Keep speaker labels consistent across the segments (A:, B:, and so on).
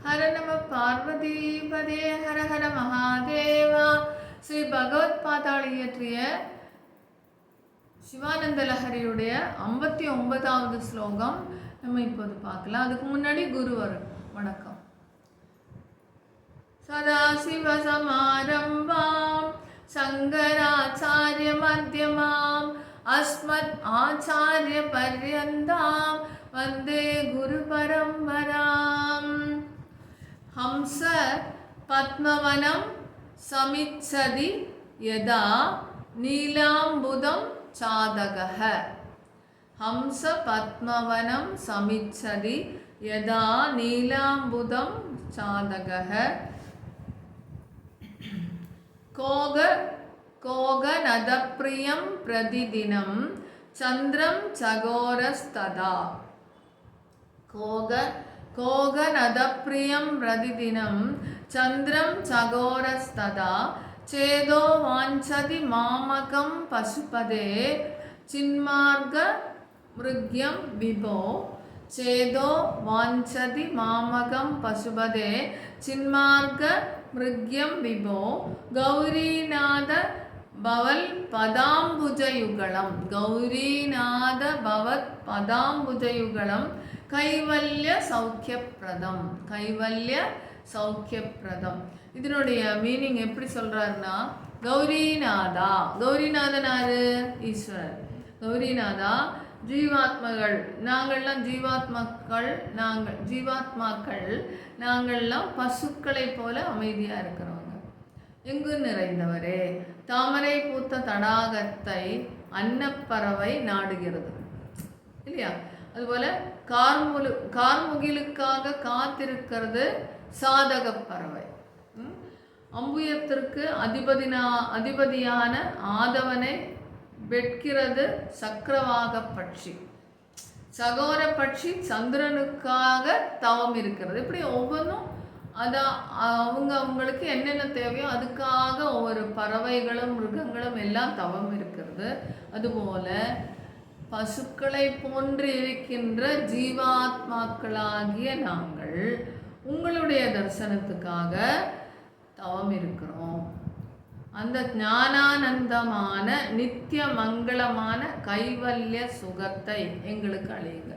A: ஹர நம பார்வதி பதே ஹர ஹர மகாதேவா. ஸ்ரீ பகவத் பாதாள் இயற்றிய சிவானந்த லஹரியுடைய 59வது ஸ்லோகம் நம்ம இப்போது பார்க்கலாம். அதுக்கு முன்னாடி குருவர் வணக்கம். சதாசிவ சமாரம்பாம் சங்கராச்சாரிய மத்தியமாம் அஸ்மத் ஆச்சாரிய பர்யந்தாம் வந்தே குரு பரம்பராம். ஹம்ச பத்மவனம் சமிச்சதி யதா நீலாம்புதம் சாதகஹ. ஹம்ச பத்மவனம் சமிச்சதி யதா நீலாம்புதம் சாதகஹ. கோகநதப்ரியம் பிரதிதினம் சந்திரம் சகோரஸ்ததா. கோகநதப்ரியம் பிரதிதினம் சந்திரம் சகோரஸ்ததா. சேதோ வாஞ்சதி மாமகம் பசுபதே சின்மார்க மிருக்யம் விபோ. சேதோ வாஞ்சதி மாமகம் பசுபதே சின்மார்க மிருக்யம் விபோ. கௌரீநாத பவல் பதாம்புஜயுகலம். கௌரீநாத பவத் பதாம்புஜயுகலம் கைவல்ய சௌக்கியப்பிரதம். கைவல்ய சௌக்கியப்பிரதம். இதனுடைய மீனிங் எப்படி சொல்றாருன்னா, கௌரிநாதா, கௌரிநாதன் யாரு? ஈஸ்வரர். கௌரிநாதா, ஜீவாத்மகள், நாங்கள்லாம் ஜீவாத்மாக்கள், நாங்கள்லாம் பசுக்களை போல அமைதியா இருக்கிறவங்க. எங்கு நிறைந்தவரே, தாமரை பூத்த தடாகத்தை அன்னப்பறவை நாடுகிறது இல்லையா? அதுபோல கார்முகிலுக்காக காத்திருக்கிறது சாதக பறவை. அம்புயத்திற்கு அதிபதியான ஆதவனை வெட்கிறது சக்கரவாக பட்சி. சகோர பட்சி சந்திரனுக்காக தவம் இருக்கிறது. இப்படி ஒவ்வொன்றும் அதான் அவங்களுக்கு என்னென்ன தேவையோ அதுக்காக ஒவ்வொரு பறவைகளும் மிருகங்களும் எல்லாம் தவம் இருக்கிறது. அதுபோல பசுக்களை போன்று இருக்கின்ற ஜீவாத்மாக்களாகிய நாங்கள் உங்களுடைய தரிசனத்துக்காக தவம் இருக்கிறோம். அந்த ஞானானந்தமான நித்திய மங்களமான கைவல்ய சுகத்தை எங்களுக்கு அளியுங்க.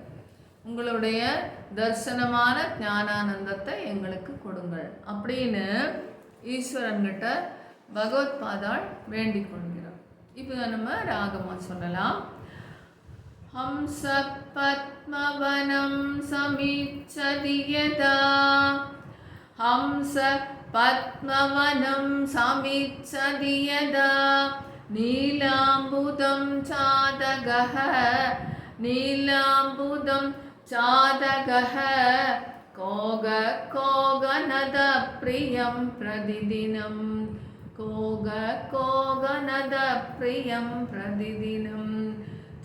A: உங்களுடைய தரிசனமான ஞானானந்தத்தை எங்களுக்கு கொடுங்கள் அப்படின்னு ஈஸ்வரன்கிட்ட பகவத் பாதாள் வேண்டிக் கொள்கிறோம். இப்போ நம்ம ராகமா சொல்லலாம். ஹம்ச பத்மவனம் சமிச்சதி யதா. ஹம்ச பத்மவனம் சமிச்சதி யதா நீலாம்புதம் சாதகஹ. நீலாம்புதம் சாதகஹ. கோகநதப்ரியம் பிரதிதினம். கோகநதப்ரியம் பிரதிதினம்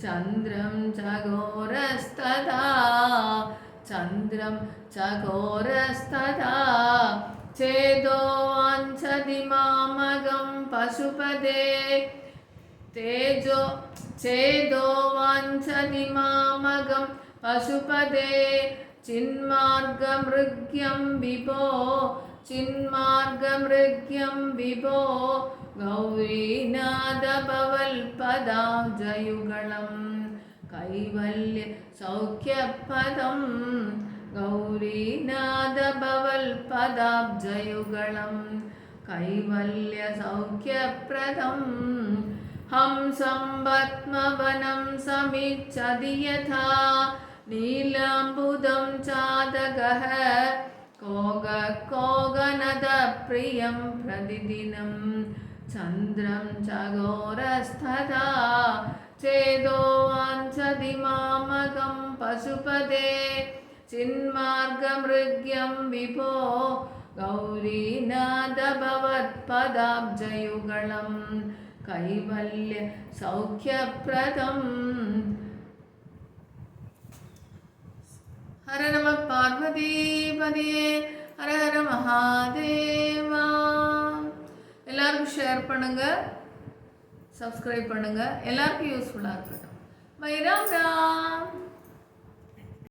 A: சந்திரம் சகோரஸ்ததா. சந்திரம் சகோரஸ்ததா. சேதோ வாஞ்சதி மாமகம் பசுபதே. சேதோ வாஞ்சதி மாமகம் பசுபதே சின்மார்க மிருக்யம் விபோ. சின்மார்க மிருக்யம் விபோ. கௌரீநாத பவல் பதாஞ்சயுகலம் கைவல்ய சௌக்கியப்பதம். கௌரீநாத பவல் பதாப்ஜயுகலம் கைவல்ய சௌக்கியப்பிரதம். ஹம்சம் பத்மவனம் சமிச்சதி யதா நீலாம்புதம் சாதகஹ. கோகநதப்ரியம் பிரதிதினம் சந்திரம் சகோரஸ்ததா. சேதோ வாஞ்சதி மாமகம் பசுபதே சின்மார்க மிருக்யம் விபோ. கௌரீநாத பவத் பதாப்ஜயுகலம் கைவல்ய சௌக்கியப்பிரதம். ஹர நம பார்வதி பதே ஹர ஹர மகாதேவா. எல்லாருக்கும் ஷேர் பண்ணுங்க, சப்ஸ்கிரைப் பண்ணுங்க. எல்லாருக்கும் யூஸ்ஃபுல்லாக இருக்கட்டும். பை ராம் ராம்.